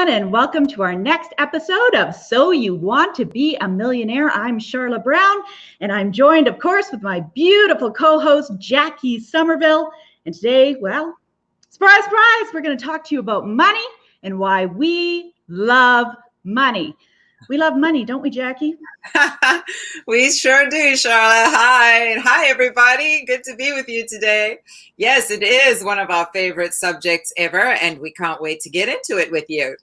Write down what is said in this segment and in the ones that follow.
everyone, and welcome to our next episode of So You Want to Be a Millionaire. I'm Sharla Brown, and I'm joined, of course, with my beautiful co-host, Jackie Somerville. And today, well, surprise, surprise, we're going to talk to you about money and why we love money. We love money, don't we, Jackie? We sure do, Sharla. Hi, everybody. Good to be with you today. Yes, it is one of our favorite subjects ever, and we can't wait to get into it with you.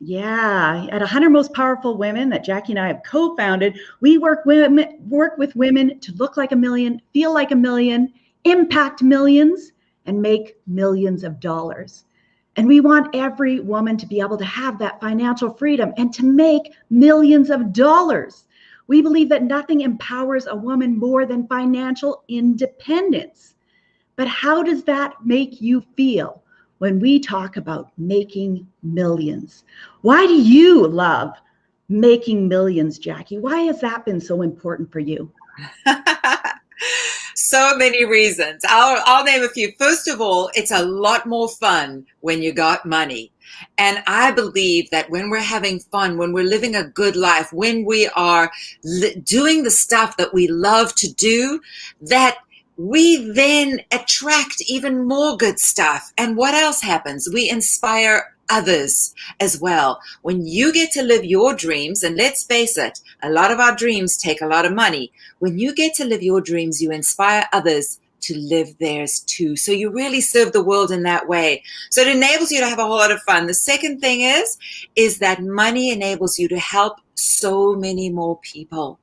Yeah, at 100 Most Powerful Women that Jackie and I have co-founded, we work with women to look like a million, feel like a million, impact millions, and make millions of dollars. And we want every woman to be able to have that financial freedom and to make millions of dollars. We believe that nothing empowers a woman more than financial independence. But how does that make you feel when we talk about making millions? Why do you love making millions, Jackie? Why has that been so important for you? So many reasons. I'll name a few. First of all, it's a lot more fun when you got money. And I believe that when we're having fun, when we're living a good life, when we are doing the stuff that we love to do, that we then attract even more good stuff. And what else happens? We inspire others as well. When you get to live your dreams, and let's face it, a lot of our dreams take a lot of money. When you get to live your dreams, you inspire others to live theirs too. So you really serve the world in that way. So it enables you to have a whole lot of fun. The second thing is that money enables you to help so many more people.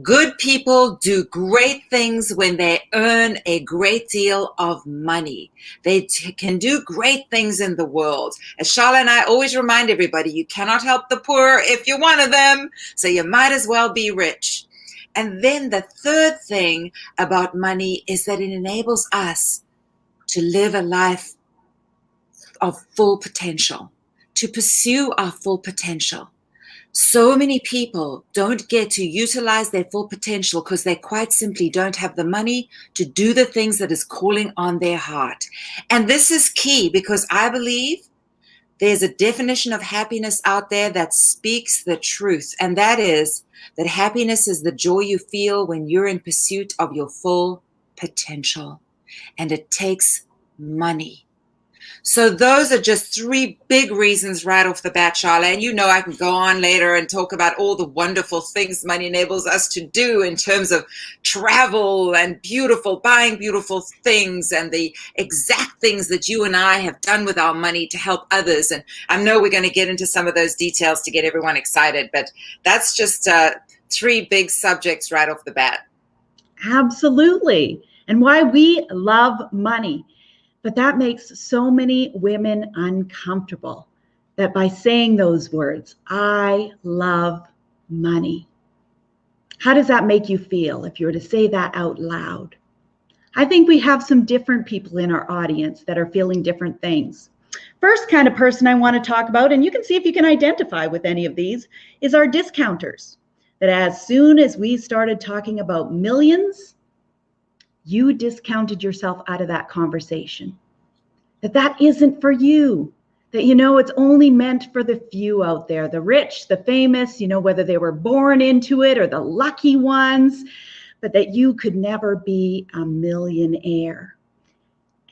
Good people do great things when they earn a great deal of money. They can do great things in the world. As Sharla and I always remind everybody, you cannot help the poor if you're one of them, so you might as well be rich. And then the third thing about money is that it enables us to live a life of full potential, to pursue our full potential. So many people don't get to utilize their full potential because they quite simply don't have the money to do the things that is calling on their heart. And this is key because I believe there's a definition of happiness out there that speaks the truth. And that is that happiness is the joy you feel when you're in pursuit of your full potential. And it takes money. So those are just three big reasons right off the bat, Sharla. And you know I can go on later and talk about all the wonderful things money enables us to do in terms of travel and buying beautiful things and the exact things that you and I have done with our money to help others. And I know we're going to get into some of those details to get everyone excited, but that's just three big subjects right off the bat. Absolutely. And why we love money. But that makes so many women uncomfortable that by saying those words, I love money. How does that make you feel if you were to say that out loud? I think we have some different people in our audience that are feeling different things. First kind of person I want to talk about, and you can see if you can identify with any of these, is our discounters. That as soon as we started talking about millions, you discounted yourself out of that conversation. That isn't for you. That, it's only meant for the few out there, the rich, the famous, whether they were born into it or the lucky ones, but that you could never be a millionaire.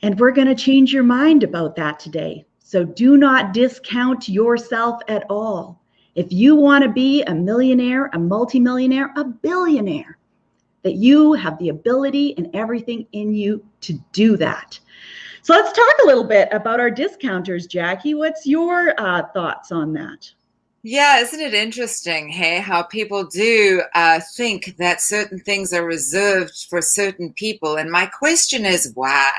And we're going to change your mind about that today. So do not discount yourself at all. If you want to be a millionaire, a multimillionaire, a billionaire, that you have the ability and everything in you to do that. So let's talk a little bit about our discounters, Jackie. What's your thoughts on that? Yeah, isn't it interesting, hey, how people do think that certain things are reserved for certain people? And my question is, why?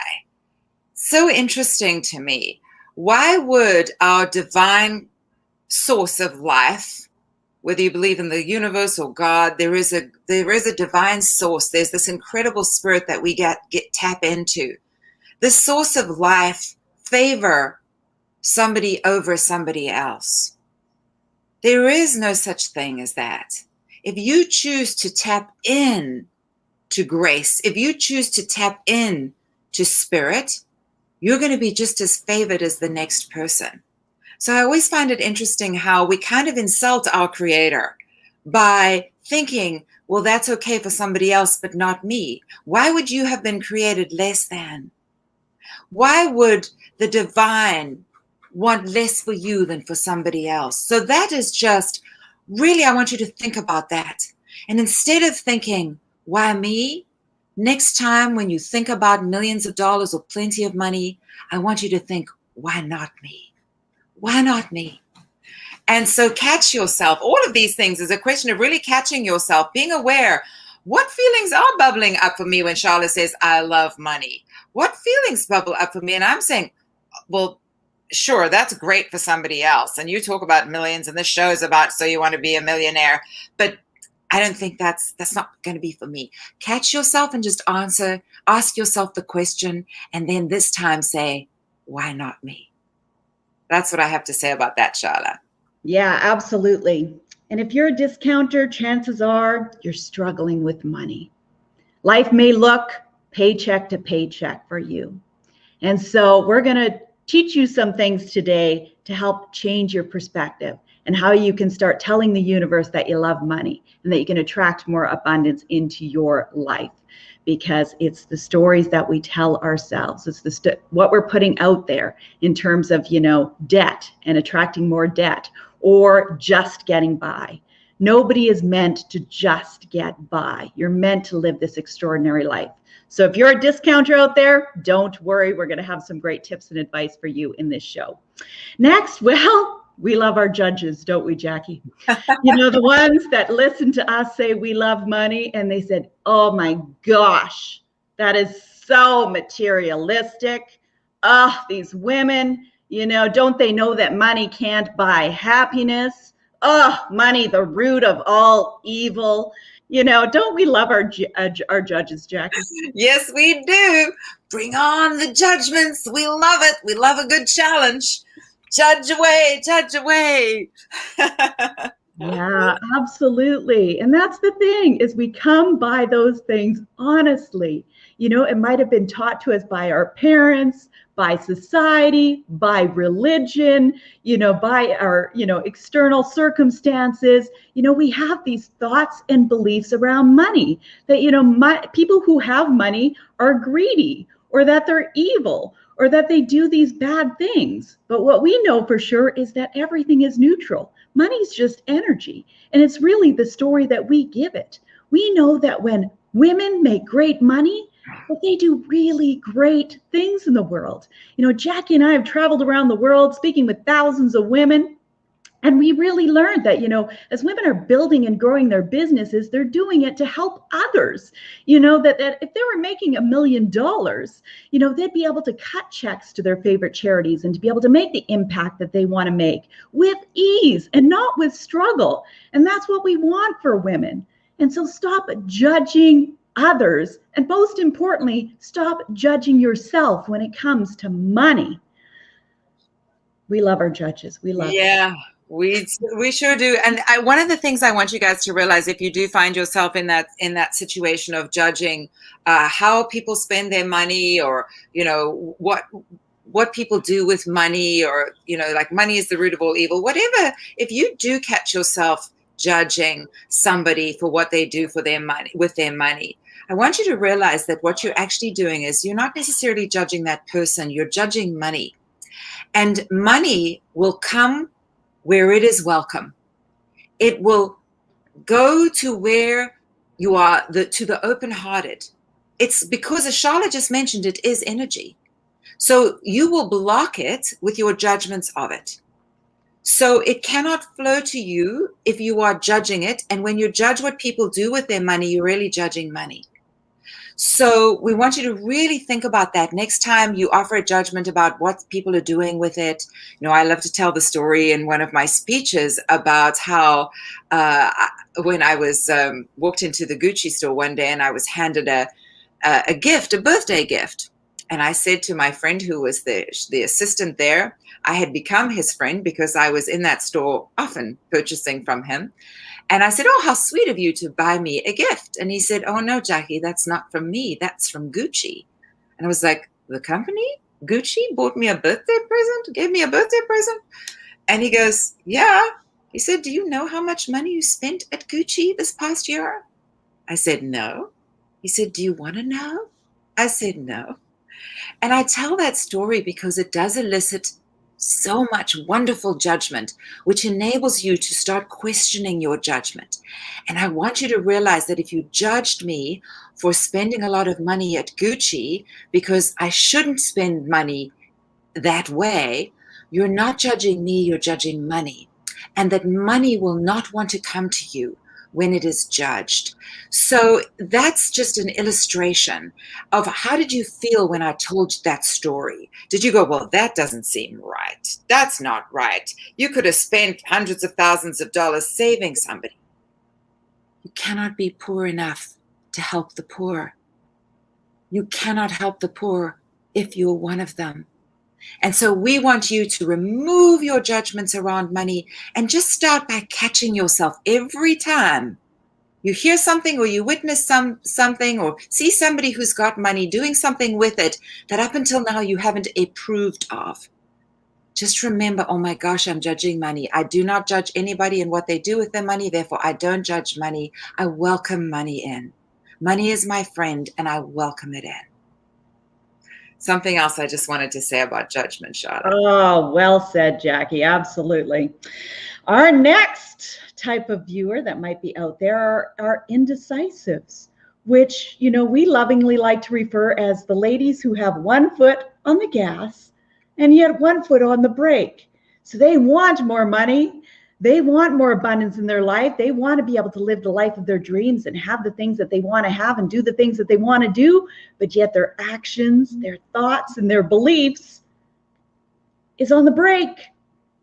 So interesting to me. Why would our divine source of life, whether you believe in the universe or God, there is a divine source. There's this incredible spirit that we tap into. The source of life favor somebody over somebody else. There is no such thing as that. If you choose to tap in to grace, if you choose to tap in to spirit, you're going to be just as favored as the next person. So I always find it interesting how we kind of insult our creator by thinking, well, that's okay for somebody else, but not me. Why would you have been created less than? Why would the divine want less for you than for somebody else? So that is just really, I want you to think about that. And instead of thinking, why me? Next time when you think about millions of dollars or plenty of money, I want you to think, why not me? Why not me? And so catch yourself. All of these things is a question of really catching yourself, being aware. What feelings are bubbling up for me when Sharla says, I love money? What feelings bubble up for me? And I'm saying, well, sure, that's great for somebody else. And you talk about millions and this show is about, so you want to be a millionaire. But I don't think that's not going to be for me. Catch yourself and just ask yourself the question. And then this time say, why not me? That's what I have to say about that, Sharla. Yeah, absolutely. And if you're a discounter, chances are you're struggling with money. Life may look paycheck to paycheck for you. And so we're going to teach you some things today to help change your perspective and how you can start telling the universe that you love money and that you can attract more abundance into your life, because it's the stories that we tell ourselves. It's what we're putting out there in terms of, debt and attracting more debt or just getting by. Nobody is meant to just get by. You're meant to live this extraordinary life. So if you're a discounter out there, don't worry. We're going to have some great tips and advice for you in this show. Next, well, we love our judges, don't we, Jackie? The ones that listen to us say we love money and they said, oh my gosh, that is so materialistic. Oh, these women, don't they know that money can't buy happiness? Oh, money, the root of all evil. Don't we love our judges, Jackie? Yes, we do. Bring on the judgments. We love it. We love a good challenge. Judge away, judge away. Yeah, absolutely. And that's the thing, is we come by those things honestly. It might have been taught to us by our parents, by society, by religion, by our, external circumstances. We have these thoughts and beliefs around money that, people who have money are greedy, or that they're evil, or that they do these bad things. But what we know for sure is that everything is neutral. Money's just energy. And it's really the story that we give it. We know that when women make great money, but they do really great things in the world. Jackie and I have traveled around the world speaking with thousands of women. And we really learned that, as women are building and growing their businesses, they're doing it to help others. That if they were making $1 million, they'd be able to cut checks to their favorite charities and to be able to make the impact that they want to make with ease and not with struggle. And that's what we want for women. And so stop judging others. And most importantly, stop judging yourself when it comes to money. We love our judges. We love them. We sure do. And one of the things I want you guys to realize, if you do find yourself in that situation of judging how people spend their money, or what people do with money, or like money is the root of all evil, whatever, if you do catch yourself judging somebody for what they do for their money, with their money, I want you to realize that what you're actually doing is you're not necessarily judging that person, you're judging money. And money will come where it is welcome. It will go to where you are, to the open-hearted. It's because, as Sharla just mentioned, it is energy. So you will block it with your judgments of it. So it cannot flow to you if you are judging it. And when you judge what people do with their money, you're really judging money. So we want you to really think about that next time you offer a judgment about what people are doing with it. I love to tell the story in one of my speeches about how when I was walked into the Gucci store one day and I was handed a gift, a birthday gift. And I said to my friend who was the assistant there, I had become his friend because I was in that store often purchasing from him. And I said, oh, how sweet of you to buy me a gift. And he said, oh, no, Jackie, that's not from me. That's from Gucci. And I was like, the company? Gucci bought me a birthday present? Gave me a birthday present? And he goes, yeah. He said, do you know how much money you spent at Gucci this past year? I said, no. He said, do you want to know? I said, no. And I tell that story because it does elicit so much wonderful judgment, which enables you to start questioning your judgment. And I want you to realize that if you judged me for spending a lot of money at Gucci because I shouldn't spend money that way, you're not judging me, you're judging money. And that money will not want to come to you when it is judged. So that's just an illustration of how did you feel when I told you that story? Did you go, well, that doesn't seem right. That's not right. You could have spent hundreds of thousands of dollars saving somebody. You cannot be poor enough to help the poor. You cannot help the poor if you're one of them. And so we want you to remove your judgments around money and just start by catching yourself every time you hear something or you witness something or see somebody who's got money doing something with it that up until now you haven't approved of. Just remember, oh my gosh, I'm judging money. I do not judge anybody and what they do with their money. Therefore, I don't judge money. I welcome money in. Money is my friend and I welcome it in. Something else I just wanted to say about judgment, Sharla. Oh, well said, Jackie. Absolutely. Our next type of viewer that might be out there are indecisives, which, we lovingly like to refer as the ladies who have one foot on the gas and yet one foot on the brake. So they want more money. They want more abundance in their life. They want to be able to live the life of their dreams and have the things that they want to have and do the things that they want to do. But yet their actions, their thoughts, and their beliefs is on the brake.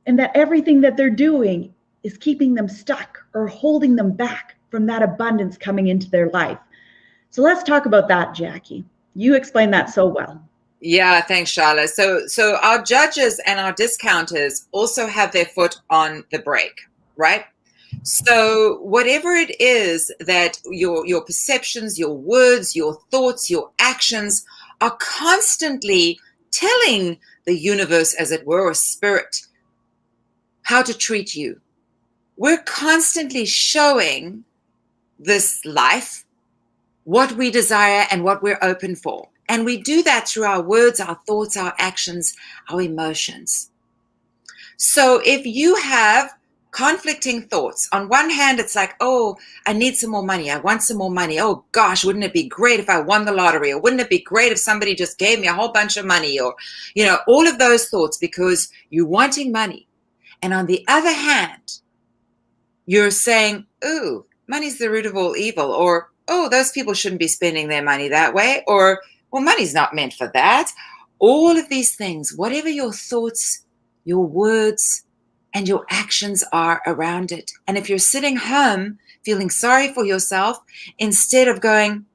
And that everything that they're doing is keeping them stuck or holding them back from that abundance coming into their life. So let's talk about that, Jackie. You explained that so well. Yeah, thanks, Sharla. So our judges and our discounters also have their foot on the brake, right? So whatever it is that your perceptions, your words, your thoughts, your actions are constantly telling the universe, as it were, or spirit, how to treat you. We're constantly showing this life what we desire and what we're open for. And we do that through our words, our thoughts, our actions, our emotions. So if you have conflicting thoughts, on one hand, it's like, oh, I need some more money. I want some more money. Oh gosh, wouldn't it be great if I won the lottery? Or wouldn't it be great if somebody just gave me a whole bunch of money? Or, all of those thoughts because you're wanting money. And on the other hand, you're saying, ooh, money's the root of all evil. Or, oh, those people shouldn't be spending their money that way. Or, well, money's not meant for that. All of these things, whatever your thoughts, your words, and your actions are around it. And if you're sitting home feeling sorry for yourself, instead of going,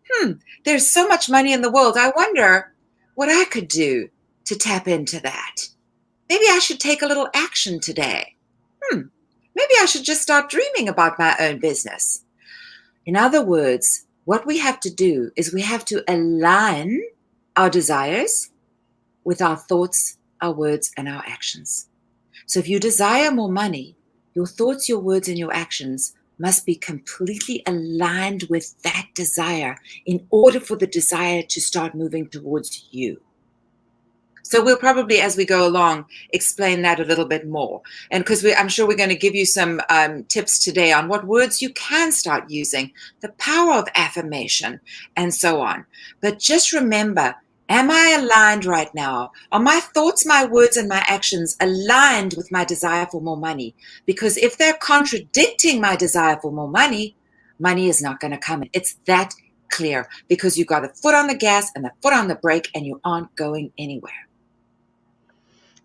there's so much money in the world, I wonder what I could do to tap into that. Maybe I should take a little action today. Maybe I should just start dreaming about my own business. In other words, what we have to do is we have to align our desires with our thoughts, our words, and our actions. So if you desire more money, your thoughts, your words, and your actions must be completely aligned with that desire in order for the desire to start moving towards you. So we'll probably, as we go along, explain that a little bit more. And because I'm sure we're going to give you some tips today on what words you can start using, the power of affirmation, and so on. But just remember, am I aligned right now? Are my thoughts, my words, and my actions aligned with my desire for more money? Because if they're contradicting my desire for more money, money is not going to come in. It's that clear because you've got a foot on the gas and a foot on the brake and you aren't going anywhere.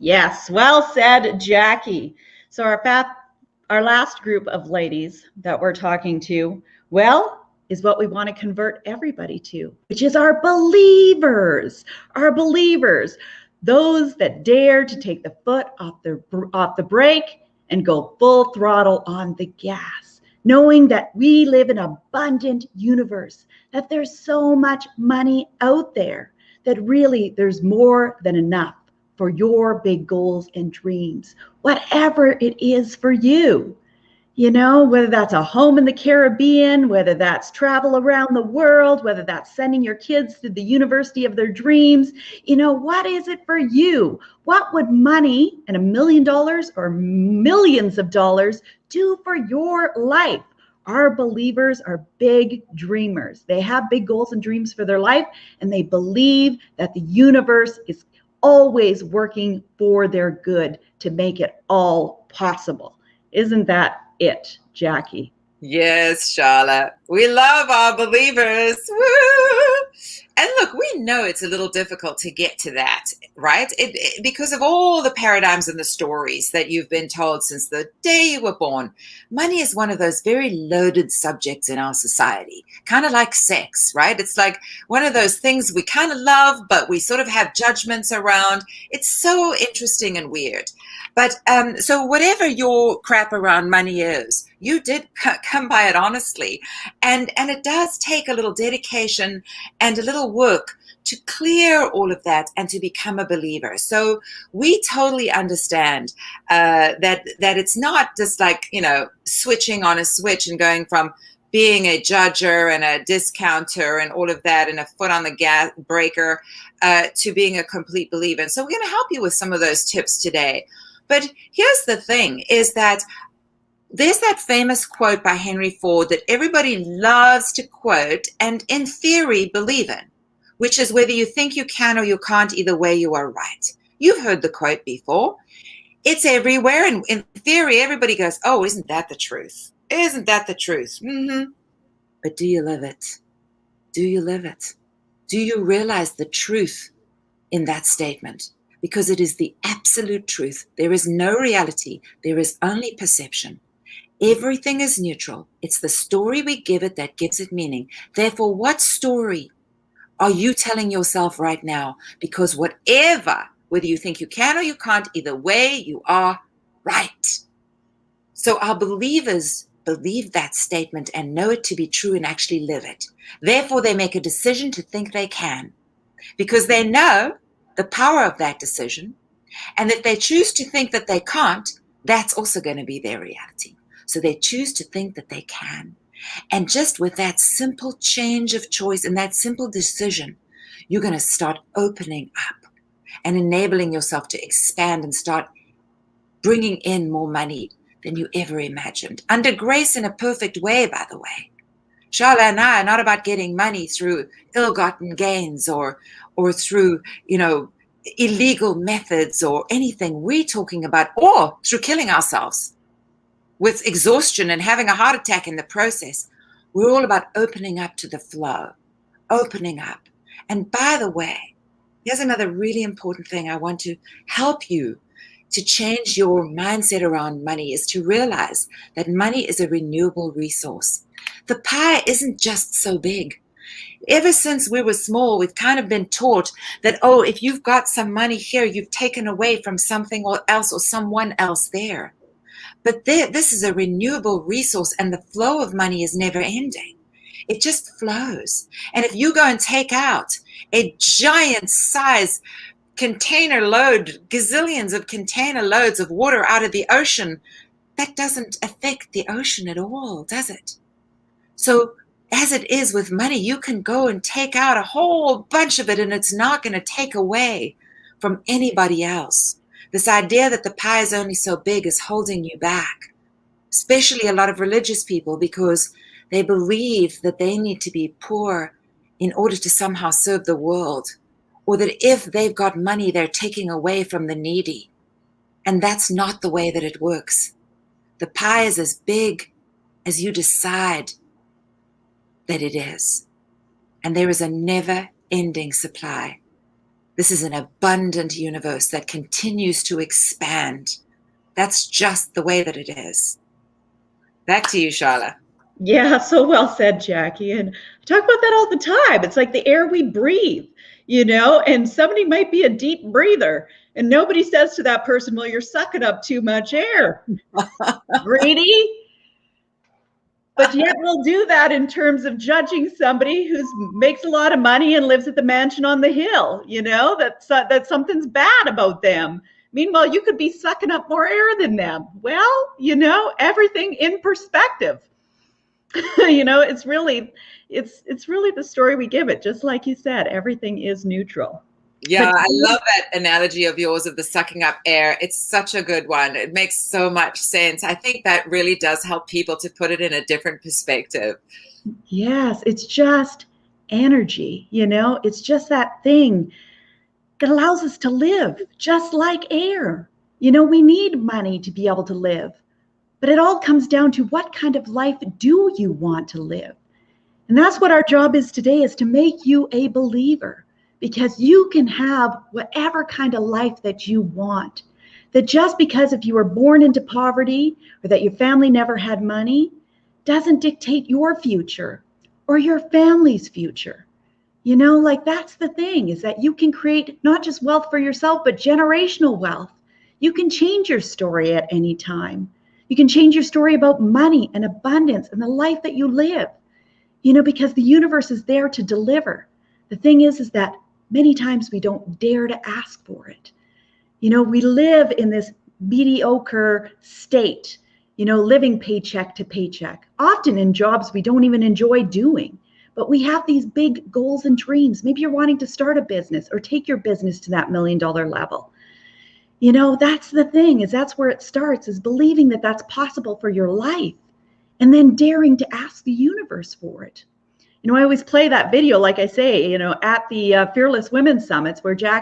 Yes, well said, Jackie. So our last group of ladies that we're talking to, is what we want to convert everybody to, which is our believers. Our believers, those that dare to take the foot off the brake and go full throttle on the gas, knowing that we live in an abundant universe, that there's so much money out there, that really there's more than enough for your big goals and dreams, whatever it is for you. You know, whether that's a home in the Caribbean, whether that's travel around the world, whether that's sending your kids to the university of their dreams, you know, what is it for you? What would money and $1 million or millions of dollars do for your life? Our believers are big dreamers. They have big goals and dreams for their life, and they believe that the universe is always working for their good to make it all possible. Isn't that it, Jackie? Yes, Sharla. We love our believers. Woo! And look, we know it's a little difficult to get to that, right? Because of all the paradigms and the stories that you've been told since the day you were born. Money is one of those very loaded subjects in our society, kind of like sex, right? It's like one of those things we kind of love, but we sort of have judgments around. It's so interesting and weird. But so whatever your crap around money is, you did come by it honestly. And it does take a little dedication and a little work to clear all of that and to become a believer. So we totally understand that it's not just like, you know, switching on a switch and going from being a judger and a discounter and all of that and a foot on the gas breaker to being a complete believer. And so we're going to help you with some of those tips today. But here's the thing, is that there's that famous quote by Henry Ford that everybody loves to quote and in theory believe in, which is whether you think you can or you can't, either way you are right. You've heard the quote before. It's everywhere. And in theory, everybody goes, oh, isn't that the truth? Isn't that the truth? Mm-hmm. But do you live it? Do you live it? Do you realize the truth in that statement? Because it is the absolute truth. There is no reality. There is only perception. Everything is neutral. It's the story we give it that gives it meaning. Therefore, what story are you telling yourself right now? Because whatever, whether you think you can or you can't, either way, you are right. So our believers believe that statement and know it to be true and actually live it. Therefore, they make a decision to think they can, because they know the power of that decision. And if they choose to think that they can't, that's also going to be their reality. So they choose to think that they can. And just with that simple change of choice and that simple decision, you're going to start opening up and enabling yourself to expand and start bringing in more money than you ever imagined. Under grace in a perfect way, by the way. Sharla and I are not about getting money through ill-gotten gains or through, you know, illegal methods or anything. We're talking about, or through killing ourselves with exhaustion and having a heart attack in the process. We're all about opening up to the flow, opening up. And by the way, here's another really important thing I want to help you to change your mindset around money, is to realize that money is a renewable resource. The pie isn't just so big. Ever since we were small, we've kind of been taught that, oh, if you've got some money here, you've taken away from something else or someone else there. But this is a renewable resource, and the flow of money is never ending. It just flows. And if you go and take out a giant size container load, gazillions of container loads of water out of the ocean, that doesn't affect the ocean at all, does it? So as it is with money, you can go and take out a whole bunch of it, and it's not going to take away from anybody else. This idea that the pie is only so big is holding you back, especially a lot of religious people, because they believe that they need to be poor in order to somehow serve the world, or that if they've got money, they're taking away from the needy. And that's not the way that it works. The pie is as big as you decide that it is. And there is a never-ending supply. This is an abundant universe that continues to expand. That's just the way that it is. Back to you, Sharla. Yeah, so well said, Jackie. And I talk about that all the time. It's like the air we breathe, you know, and somebody might be a deep breather, and nobody says to that person, well, you're sucking up too much air. Greedy. But yet we'll do that in terms of judging somebody who makes a lot of money and lives at the mansion on the hill, that something's bad about them. Meanwhile, you could be sucking up more air than them. Well, everything in perspective. It's really the story we give it. Just like you said, everything is neutral. Yeah, I love that analogy of yours of the sucking up air. It's such a good one. It makes so much sense. I think that really does help people to put it in a different perspective. Yes, it's just energy, it's just that thing that allows us to live just like air. We need money to be able to live, but it all comes down to what kind of life do you want to live? And that's what our job is today, is to make you a believer. Because you can have whatever kind of life that you want. That just because if you were born into poverty or that your family never had money doesn't dictate your future or your family's future. That's the thing, is that you can create not just wealth for yourself, but generational wealth. You can change your story at any time. You can change your story about money and abundance and the life that you live, because the universe is there to deliver. The thing is that many times we don't dare to ask for it. We live in this mediocre state, living paycheck to paycheck, often in jobs we don't even enjoy doing. But we have these big goals and dreams. Maybe you're wanting to start a business or take your business to that $1 million level. That's the thing, is that's where it starts, is believing that that's possible for your life and then daring to ask the universe for it. I always play that video, like I say, at the Fearless Women's Summits where Jim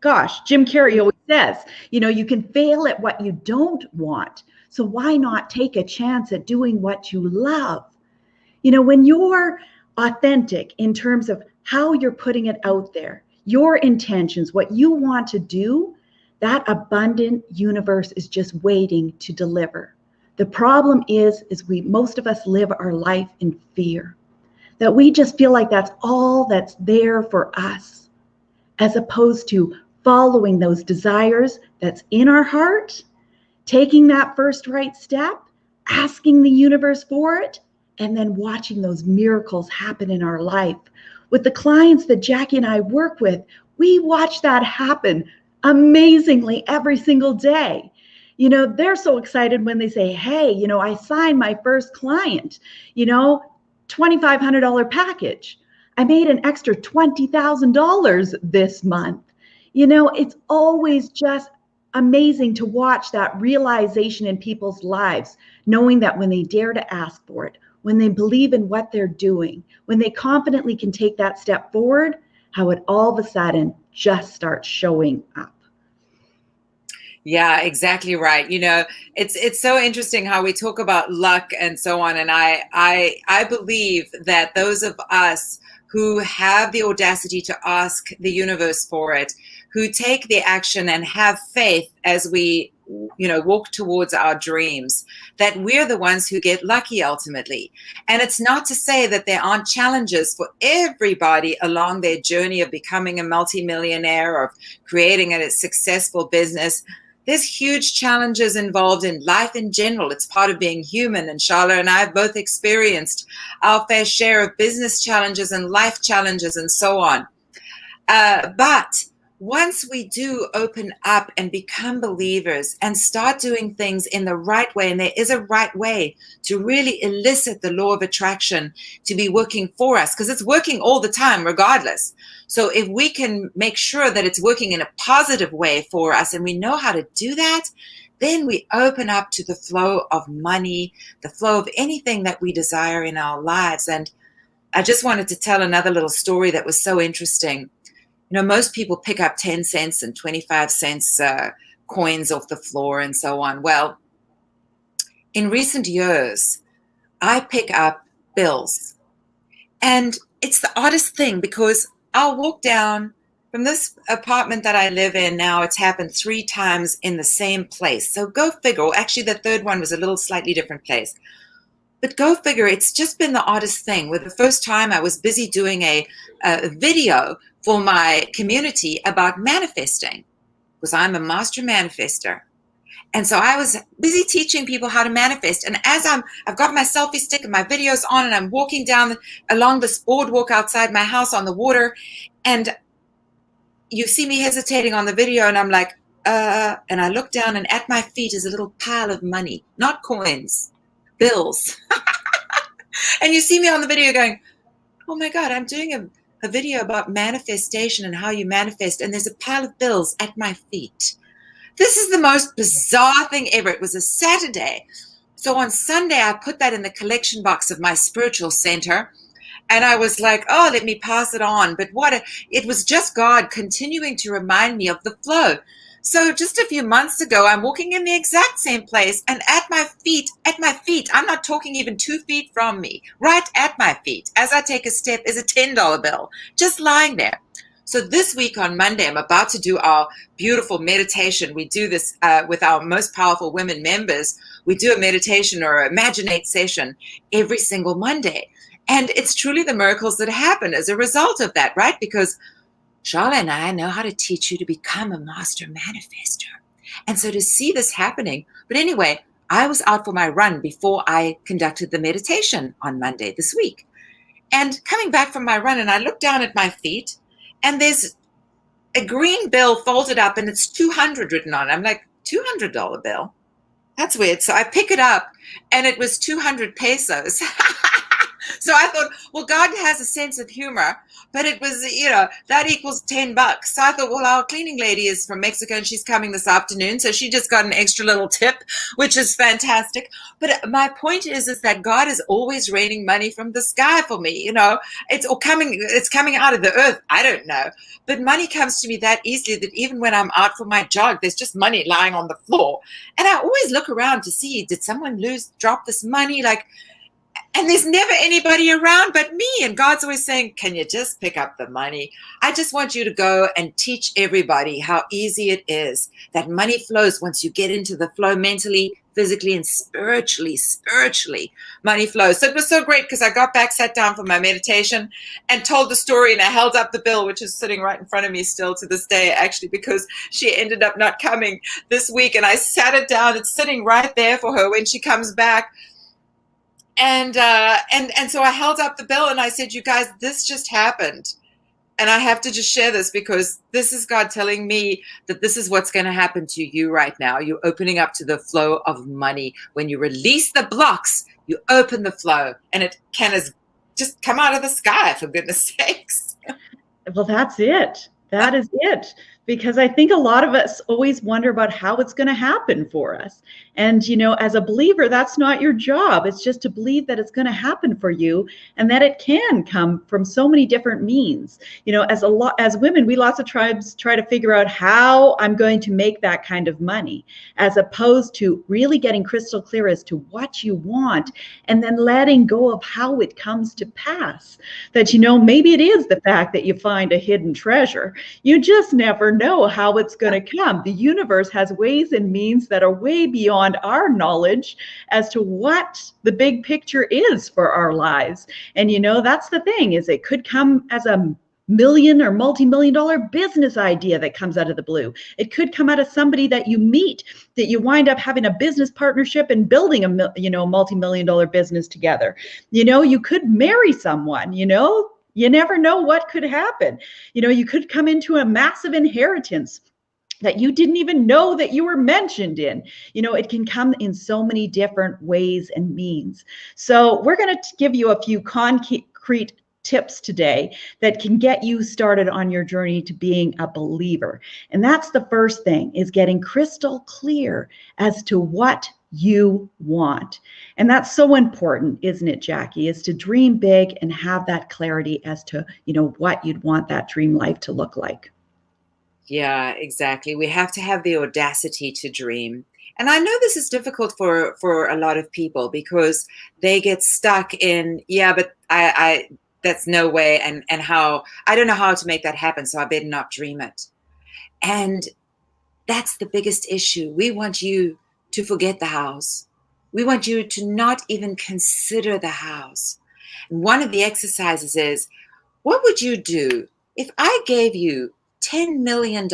Carrey always says, you can fail at what you don't want. So why not take a chance at doing what you love? When you're authentic in terms of how you're putting it out there, your intentions, what you want to do, that abundant universe is just waiting to deliver. The problem is most of us live our life in fear, that we just feel like that's all that's there for us, as opposed to following those desires that's in our heart, taking that first right step, asking the universe for it, and then watching those miracles happen in our life. With the clients that Jackie and I work with, we watch that happen amazingly every single day. They're so excited when they say, hey, I signed my first client, $2,500 package. I made an extra $20,000 this month. It's always just amazing to watch that realization in people's lives, knowing that when they dare to ask for it, when they believe in what they're doing, when they confidently can take that step forward, how it all of a sudden just starts showing up. Yeah, exactly right. It's so interesting how we talk about luck and so on. And I believe that those of us who have the audacity to ask the universe for it, who take the action and have faith as we, walk towards our dreams, that we're the ones who get lucky ultimately. And it's not to say that there aren't challenges for everybody along their journey of becoming a multimillionaire or creating a successful business. There's huge challenges involved in life in general. It's part of being human. And Sharla and I have both experienced our fair share of business challenges and life challenges and so on. But once we do open up and become believers and start doing things in the right way, and there is a right way to really elicit the law of attraction to be working for us, because it's working all the time regardless. So if we can make sure that it's working in a positive way for us and we know how to do that, then we open up to the flow of money, the flow of anything that we desire in our lives. And I just wanted to tell another little story that was so interesting. Most people pick up 10 cents and 25 cents coins off the floor and so on. Well, in recent years, I pick up bills. And it's the oddest thing, because I'll walk down from this apartment that I live in now. It's happened 3 times in the same place. So go figure. Actually, the third one was a little slightly different place. But go figure, it's just been the oddest thing. With the first time I was busy doing a video for my community about manifesting, because I'm a master manifester. And so I was busy teaching people how to manifest. And as I've got my selfie stick and my videos on, and I'm walking down along this boardwalk outside my house on the water, and you see me hesitating on the video, and I'm like, and I look down, and at my feet is a little pile of money, not coins, bills. And you see me on the video going, oh my God, I'm doing a video about manifestation and how you manifest, and there's a pile of bills at my feet. This is the most bizarre thing ever. It was a Saturday. So on Sunday, I put that in the collection box of my spiritual center. And I was like, oh, let me pass it on. But it was just God continuing to remind me of the flow. So just a few months ago, I'm walking in the exact same place, and at my feet, I'm not talking even 2 feet from me, right at my feet, as I take a step, is a $10 bill, just lying there. So this week on Monday, I'm about to do our beautiful meditation. We do this with our most powerful women members. We do a meditation or imaginate session every single Monday. And it's truly the miracles that happen as a result of that, right? Because Sharla and I know how to teach you to become a master manifester. And so to see this happening, but anyway, I was out for my run before I conducted the meditation on Monday this week. And coming back from my run, and I look down at my feet, and there's a green bill folded up, and it's 200 written on it. I'm like, $200 bill? That's weird. So I pick it up, and it was 200 pesos. So I thought, well, God has a sense of humor, but it was, that equals $10. So I thought, well, our cleaning lady is from Mexico, and she's coming this afternoon. So she just got an extra little tip, which is fantastic. But my point is that God is always raining money from the sky for me. It's coming out of the earth. I don't know. But money comes to me that easily that even when I'm out for my jog, there's just money lying on the floor. And I always look around to see, did someone drop this money? And there's never anybody around but me. And God's always saying, can you just pick up the money? I just want you to go and teach everybody how easy it is. That money flows once you get into the flow mentally, physically, and spiritually. Money flows. So it was so great because I got back, sat down for my meditation, and told the story. And I held up the bill, which is sitting right in front of me still to this day, actually, because she ended up not coming this week. And I sat it down. It's sitting right there for her when she comes back. And so I held up the bill, and I said, you guys, this just happened. And I have to just share this because this is God telling me that this is what's going to happen to you right now. You're opening up to the flow of money. When you release the blocks, you open the flow, and it can just come out of the sky, for goodness sakes. Well, that's it. That is it. Because I think a lot of us always wonder about how it's going to happen for us. And, as a believer, that's not your job. It's just to believe that it's going to happen for you and that it can come from so many different means. As women, we lots of tribes try to figure out how I'm going to make that kind of money, as opposed to really getting crystal clear as to what you want and then letting go of how it comes to pass. That, maybe it is the fact that you find a hidden treasure. You just never know how it's going to come. The universe has ways and means that are way beyond our knowledge as to what the big picture is for our lives. And that's the thing, is it could come as a million or multi-million-dollar business idea that comes out of the blue. It could come out of somebody that you meet, that you wind up having a business partnership and building a multi-million-dollar business together. You could marry someone, you never know what could happen. You could come into a massive inheritance that you didn't even know that you were mentioned in. It can come in so many different ways and means. So we're going to give you a few concrete tips today that can get you started on your journey to being a believer. And that's the first thing, is getting crystal clear as to what you want. And that's so important, isn't it, Jackie, is to dream big and have that clarity as to, what you'd want that dream life to look like. Yeah, exactly. We have to have the audacity to dream. And I know this is difficult for a lot of people because they get stuck in, but I that's no way. And how, I don't know how to make that happen. So I better not dream it. And that's the biggest issue. We want you to forget the house. We want you to not even consider the house. And one of the exercises is, what would you do if I gave you $10 million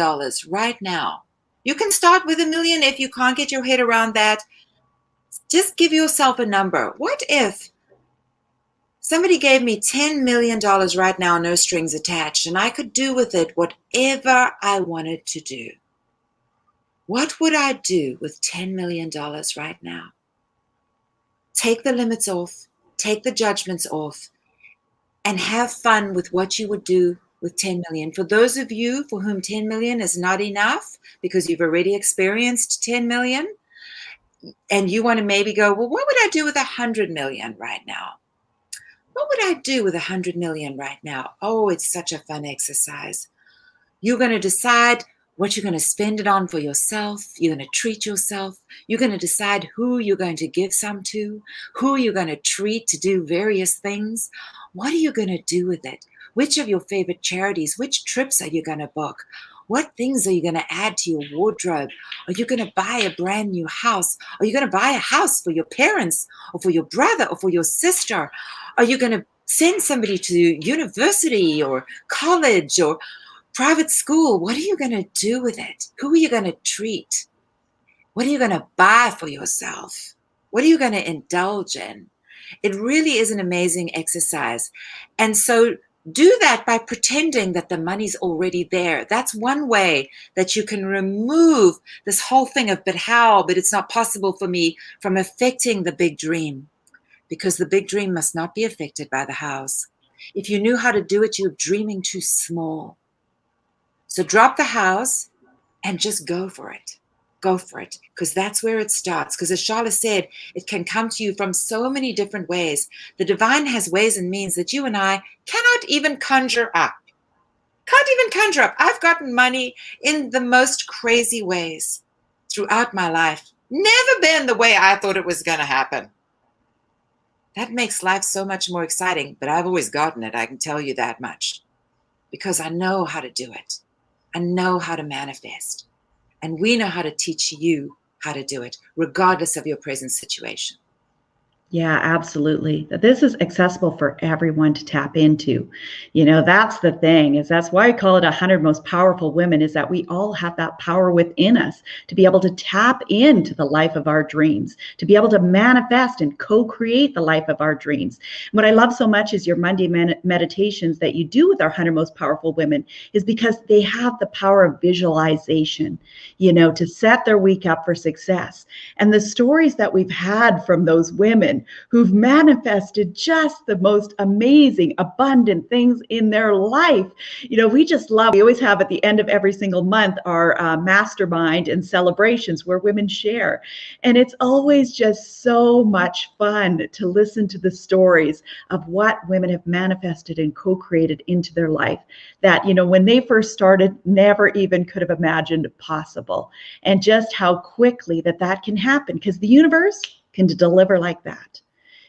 right now? You can start with $1 million. If you can't get your head around that, just give yourself a number. What if somebody gave me $10 million right now, no strings attached, and I could do with it whatever I wanted to do? What would I do with $10 million right now? Take the limits off, take the judgments off, and have fun with what you would do with 10 million. For those of you for whom 10 million is not enough because you've already experienced 10 million, and you want to maybe go, well, what would I do with 100 million right now? What would I do with 100 million right now? Oh, it's such a fun exercise. You're going to decide what you're going to spend it on for yourself. You're going to treat yourself. You're going to decide who you're going to give some to, who you're going to treat to do various things. What are you going to do with it? Which of your favorite charities, which trips are you going to book? What things are you going to add to your wardrobe? Are you going to buy a brand new house? Are you going to buy a house for your parents or for your brother or for your sister? Are you going to send somebody to university or college or private school? What are you going to do with it? Who are you going to treat? What are you going to buy for yourself? What are you going to indulge in? It really is an amazing exercise. And so do that by pretending that the money's already there. That's one way that you can remove this whole thing of, but how, but it's not possible for me, from affecting the big dream, because the big dream must not be affected by the house. If you knew how to do it, you're dreaming too small. So drop the house and just go for it. Go for it, because that's where it starts. Because as Sharla said, it can come to you from so many different ways. The divine has ways and means that you and I cannot even conjure up. Can't even conjure up. I've gotten money in the most crazy ways throughout my life. Never been the way I thought it was going to happen. That makes life so much more exciting, but I've always gotten it. I can tell you that much, because I know how to do it. I know how to manifest. And we know how to teach you how to do it, regardless of your present situation. Yeah, absolutely. This is accessible for everyone to tap into. You know, that's the thing, is that's why I call it 100 most powerful women, is that we all have that power within us to be able to tap into the life of our dreams, to be able to manifest and co-create the life of our dreams. And what I love so much is your Monday meditations that you do with our 100 most powerful women, is because they have the power of visualization, you know, to set their week up for success. And the stories that we've had from those women who've manifested just the most amazing, abundant things in their life. You know, we just love, we always have at the end of every single month our mastermind and celebrations where women share. And it's always just so much fun to listen to the stories of what women have manifested and co-created into their life that, you know, when they first started, never even could have imagined possible. And just how quickly that can happen, because the universe can deliver like that.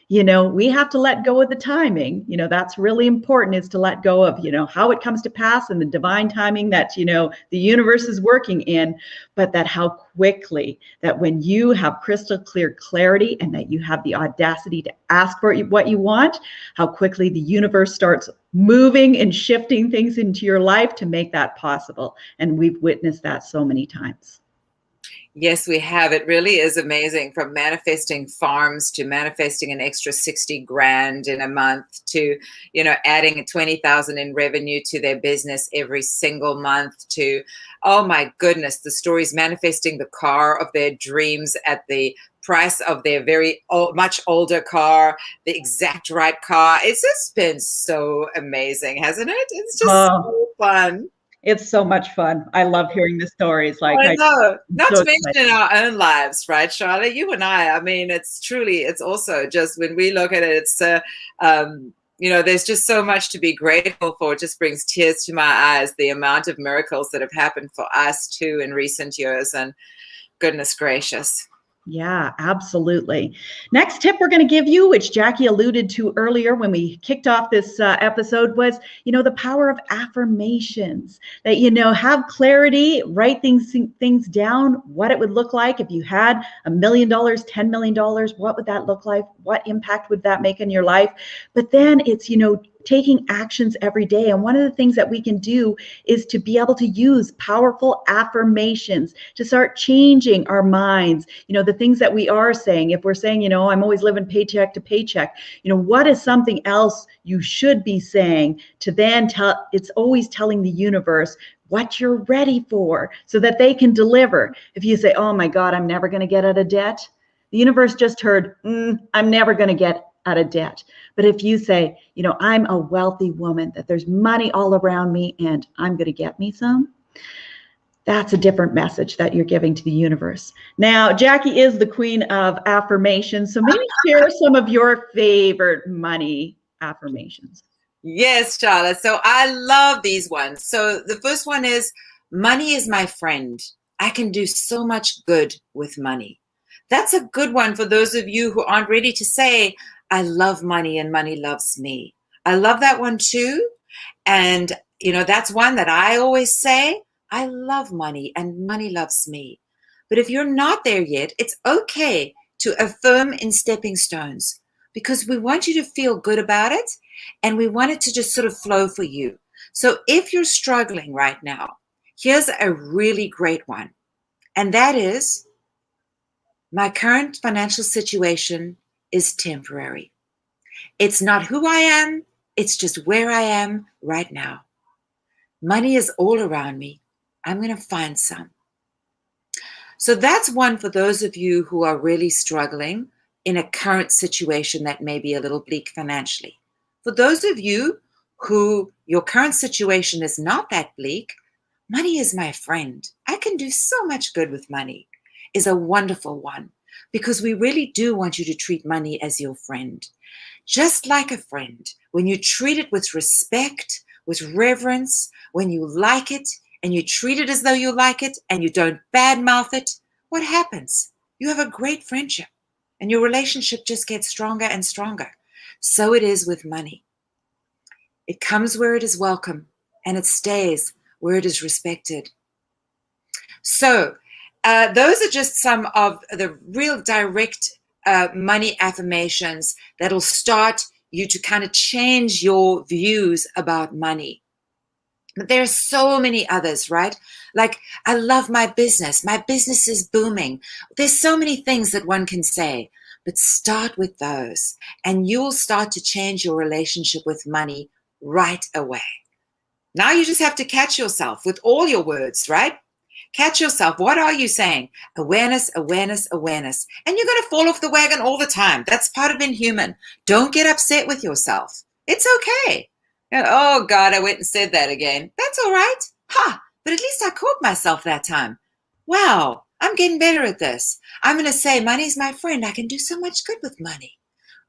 You know, we have to let go of the timing. You know, that's really important, is to let go of, you know, how it comes to pass and the divine timing that, you know, the universe is working in, but that how quickly, that when you have crystal clear clarity and that you have the audacity to ask for what you want, how quickly the universe starts moving and shifting things into your life to make that possible. And we've witnessed that so many times. Yes, we have. It really is amazing, from manifesting farms to manifesting an extra 60 grand in a month to, you know, adding 20,000 in revenue to their business every single month to, oh my goodness, the stories manifesting the car of their dreams at the price of their very old, much older car, the exact right car. It's just been so amazing, hasn't it? It's just so fun. It's so much fun. I love hearing the stories. Like, I know. Not so to mention in our own lives, right, Sharla? You and I mean, it's also just, when we look at it, it's, you know, there's just so much to be grateful for. It just brings tears to my eyes, the amount of miracles that have happened for us too in recent years. And goodness gracious. Yeah, absolutely. Next tip we're going to give you, which Jackie alluded to earlier when we kicked off this episode, was, you know, the power of affirmations. That, you know, have clarity, write things down, what it would look like if you had $1 million, $10 million, what would that look like? What impact would that make in your life? But then it's, you know, taking actions every day. And one of the things that we can do is to be able to use powerful affirmations to start changing our minds. The things that we are saying, if we're saying, I'm always living paycheck to paycheck, what is something else you should be saying to then tell, it's always telling the universe what you're ready for so that they can deliver. If you say, oh my God, I'm never going to get out of debt, the universe just heard, I'm never going to get out of debt. But if you say, I'm a wealthy woman, that there's money all around me and I'm going to get me some, that's a different message that you're giving to the universe. Now, Jackie is the queen of affirmations. So maybe share some of your favorite money affirmations. Yes, Sharla. So I love these ones. So the first one is, money is my friend. I can do so much good with money. That's a good one for those of you who aren't ready to say, I love money and money loves me. I love that one too. And, that's one that I always say, I love money and money loves me. But if you're not there yet, it's okay to affirm in stepping stones, because we want you to feel good about it and we want it to just sort of flow for you. So if you're struggling right now, here's a really great one. And that is, my current financial situation is temporary. It's not who I am. It's just where I am right now. Money is all around me. I'm going to find some. So that's one for those of you who are really struggling in a current situation that may be a little bleak financially. For those of you who your current situation is not that bleak, money is my friend. I can do so much good with money is a wonderful one, because we really do want you to treat money as your friend. Just like a friend, when you treat it with respect, with reverence, when you like it and you treat it as though you like it and you don't badmouth it, what happens? You have a great friendship and your relationship just gets stronger and stronger. So it is with money. It comes where it is welcome and it stays where it is respected. So those are just some of the real direct money affirmations that'll start you to kind of change your views about money. But there are so many others, right? Like, I love my business. My business is booming. There's so many things that one can say, but start with those and you'll start to change your relationship with money right away. Now you just have to catch yourself with all your words, right? Catch yourself. What are you saying? Awareness, awareness, awareness. And you're going to fall off the wagon all the time. That's part of being human. Don't get upset with yourself. It's okay. Oh, God, I went and said that again. That's all right. But at least I caught myself that time. Wow, I'm getting better at this. I'm going to say, money's my friend. I can do so much good with money,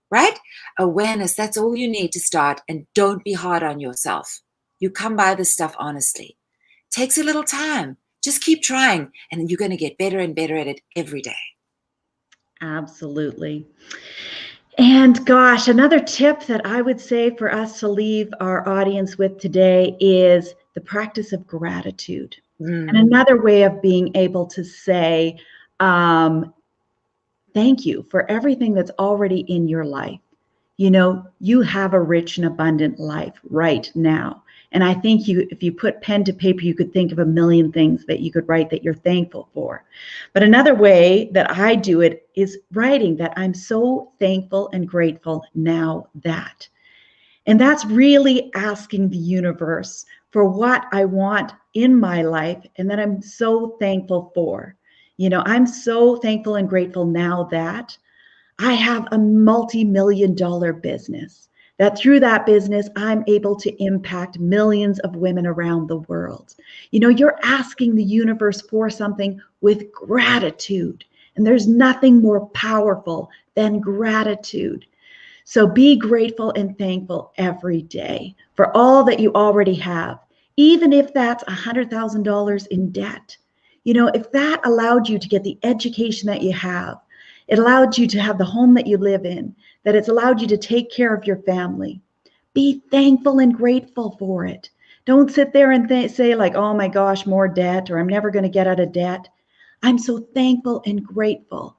right? Awareness, that's all you need to start. And don't be hard on yourself. You come by this stuff honestly. It takes a little time. Just keep trying, and you're going to get better and better at it every day. Absolutely. And gosh, another tip that I would say for us to leave our audience with today is the practice of gratitude. And another way of being able to say, thank you for everything that's already in your life. You have a rich and abundant life right now. And I think if you put pen to paper, you could think of a million things that you could write that you're thankful for. But another way that I do it is writing that I'm so thankful and grateful now that. And that's really asking the universe for what I want in my life and that I'm so thankful for. I'm so thankful and grateful now that I have a multi-million-dollar business, that through that business, I'm able to impact millions of women around the world. You're asking the universe for something with gratitude, and there's nothing more powerful than gratitude. So be grateful and thankful every day for all that you already have, even if that's $100,000 in debt. If that allowed you to get the education that you have, it allowed you to have the home that you live in, that it's allowed you to take care of your family. Be thankful and grateful for it. Don't sit there and say like, oh my gosh, more debt, or I'm never going to get out of debt. I'm so thankful and grateful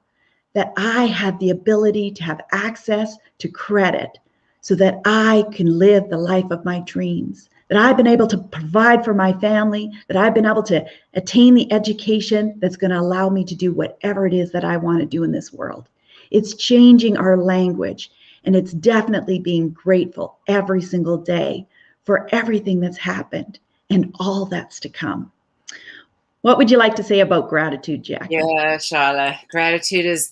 that I had the ability to have access to credit so that I can live the life of my dreams, that I've been able to provide for my family, that I've been able to attain the education that's going to allow me to do whatever it is that I want to do in this world. It's changing our language, and it's definitely being grateful every single day for everything that's happened and all that's to come. What would you like to say about gratitude, Jackie? Yeah, Sharla, gratitude is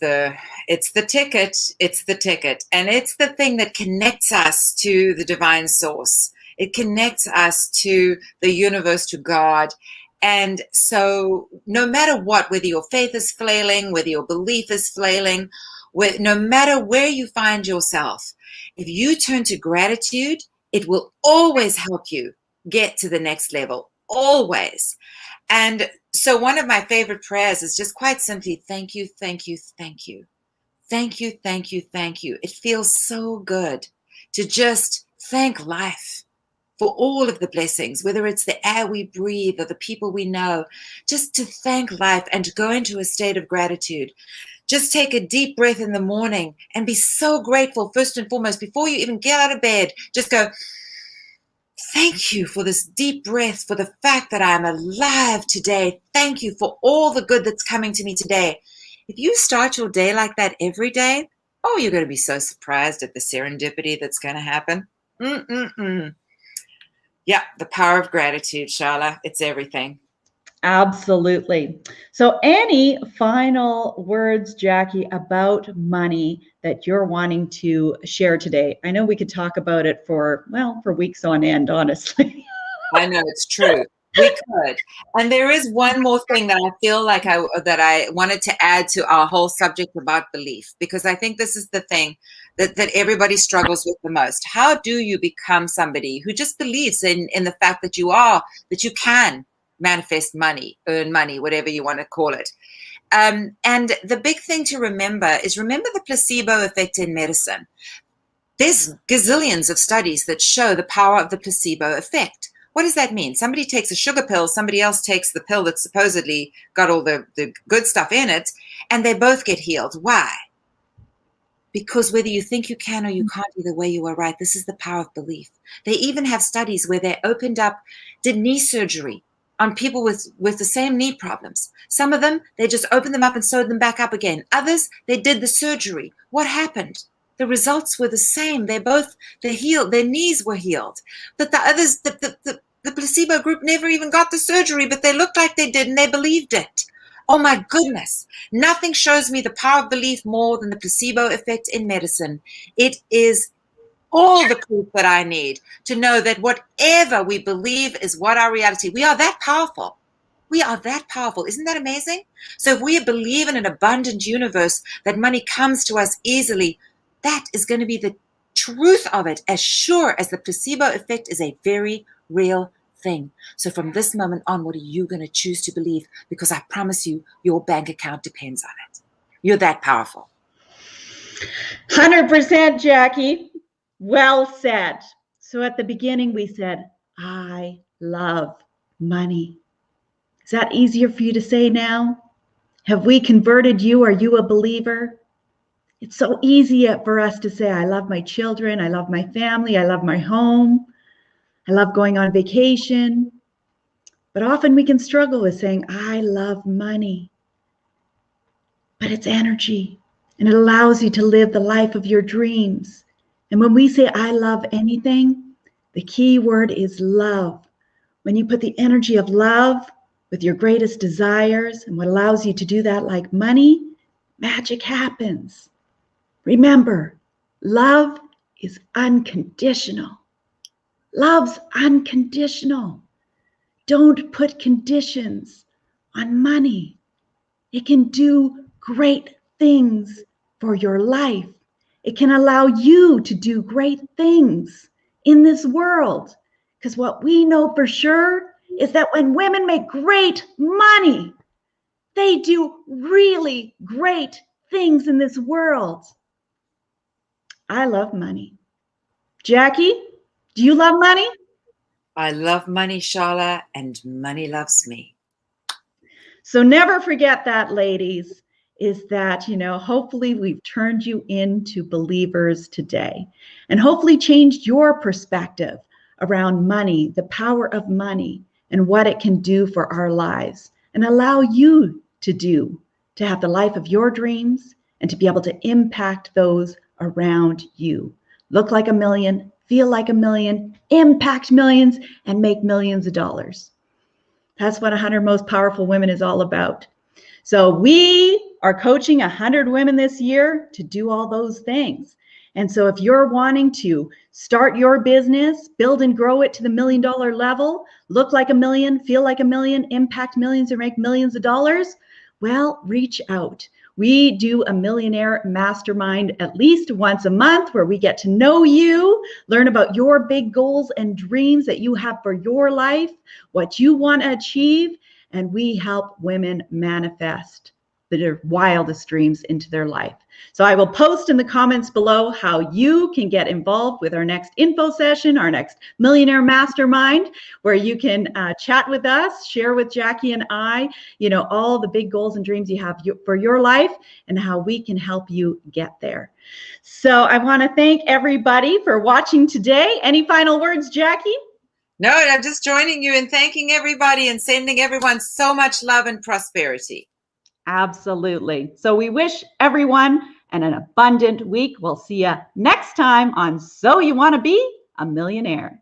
it's the ticket. It's the ticket. And it's the thing that connects us to the divine source. It connects us to the universe, to God. And so no matter what, whether your faith is flailing, whether your belief is flailing, no matter where you find yourself, if you turn to gratitude, it will always help you get to the next level. Always. And so one of my favorite prayers is just quite simply, thank you, thank you, thank you. Thank you, thank you, thank you. It feels so good to just thank life for all of the blessings, whether it's the air we breathe or the people we know, just to thank life and to go into a state of gratitude. Just take a deep breath in the morning and be so grateful, first and foremost, before you even get out of bed. Just go, thank you for this deep breath, for the fact that I'm alive today. Thank you for all the good that's coming to me today. If you start your day like that every day, oh, you're going to be so surprised at the serendipity that's going to happen. Yeah, the power of gratitude, Sharla. It's everything. Absolutely. So any final words, Jackie, about money that you're wanting to share today? I know we could talk about it for weeks on end, honestly. I know, it's true. We could. And there is one more thing that I feel like I wanted to add to our whole subject about belief, because I think this is the thing that everybody struggles with the most. How do you become somebody who just believes in the fact that you can manifest money, earn money, whatever you want to call it? And the big thing to remember the placebo effect in medicine. There's gazillions of studies that show the power of the placebo effect. What does that mean? Somebody takes a sugar pill, somebody else takes the pill that's supposedly got all the good stuff in it, and they both get healed. Why? Because whether you think you can or you can't, either way you are right. This is the power of belief. They even have studies where they did knee surgery on people with the same knee problems. Some of them, they just opened them up and sewed them back up again. Others, they did the surgery. What happened? The results were the same. They healed. Their knees were healed. But the others, the placebo group never even got the surgery, but they looked like they did and they believed it. Oh my goodness. Nothing shows me the power of belief more than the placebo effect in medicine. It is all the proof that I need to know that whatever we believe is what our reality. We are that powerful. We are that powerful. Isn't that amazing? So if we believe in an abundant universe, that money comes to us easily, that is going to be the truth of it, as sure as the placebo effect is a very real thing. So from this moment on, what are you going to choose to believe? Because I promise you, your bank account depends on it. You're that powerful. 100%, Jackie. Well said. So at the beginning, we said, I love money. Is that easier for you to say now? Have we converted you? Are you a believer? It's so easy for us to say, I love my children, I love my family, I love my home, I love going on vacation. But often we can struggle with saying, I love money. But it's energy, and it allows you to live the life of your dreams. And when we say, I love anything, the key word is love. When you put the energy of love with your greatest desires and what allows you to do that, like money, magic happens. Remember, love is unconditional. Love's unconditional. Don't put conditions on money. It can do great things for your life. It can allow you to do great things in this world. Because what we know for sure is that when women make great money, they do really great things in this world. I love money. Jackie, do you love money? I love money, Sharla, and money loves me. So never forget that, ladies. is that, hopefully we've turned you into believers today and hopefully changed your perspective around money, the power of money, and what it can do for our lives and allow you to have the life of your dreams and to be able to impact those around you. Look like a million, feel like a million, impact millions, and make millions of dollars. That's what 100 Most Powerful Women is all about. So we are coaching 100 women this year to do all those things. And so if you're wanting to start your business, build and grow it to the $1 million level, look like a million, feel like a million, impact millions, and make millions of dollars, well, reach out. We do a Millionaire Mastermind at least once a month where we get to know you, learn about your big goals and dreams that you have for your life, what you want to achieve, and we help women manifest their wildest dreams into their life. So I will post in the comments below how you can get involved with our next info session, our next Millionaire Mastermind, where you can chat with us, share with Jackie and I, all the big goals and dreams you have for your life and how we can help you get there. So I want to thank everybody for watching today. Any final words, Jackie? No, I'm just joining you in thanking everybody and sending everyone so much love and prosperity. Absolutely. So we wish everyone an abundant week. We'll see you next time on So You Want to Be a Millionaire.